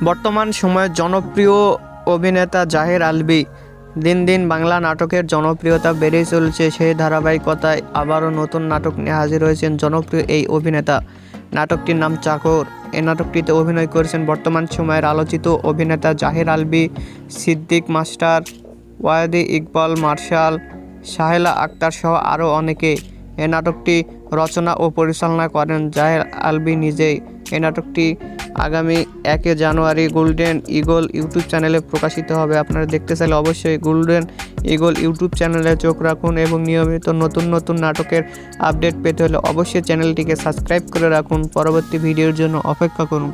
বর্তমান সময়ে জনপ্রিয় অভিনেতা জাহির আলভী দিন দিন বাংলা নাটকের জনপ্রিয়তা বেড়েই চলছে। সেই ধারাবাহিকতায় আবারও নতুন নাটক নিয়ে হাজির হয়েছেন জনপ্রিয় এই অভিনেতা। নাটকটির নাম চাকর। এই নাটকটিতে অভিনয় করেছেন বর্তমান সময়ের আলোচিত অভিনেতা জাহির আলভী, সিদ্দিক মাস্টার, ওয়াহিদ ইকবাল মার্শাল, সাহেলা আক্তার সহ আরও অনেকে। এই নাটকটি রচনা ও পরিচালনা করেন জাহির আলভী নিজেই। এই নাটকটি আগামী 1 জানুয়ারি গোল্ডেন ঈগল ইউটিউব চ্যানেলে প্রকাশিত হবে। আপনারা দেখতে চাইলে অবশ্যই গোল্ডেন ঈগল ইউটিউব চ্যানেলে চোখ রাখুন এবং নিয়মিত নতুন নতুন নাটকের আপডেট পেতে হলে অবশ্যই চ্যানেলটিকে সাবস্ক্রাইব করে রাখুন। পরবর্তী ভিডিওর জন্য অপেক্ষা করুন।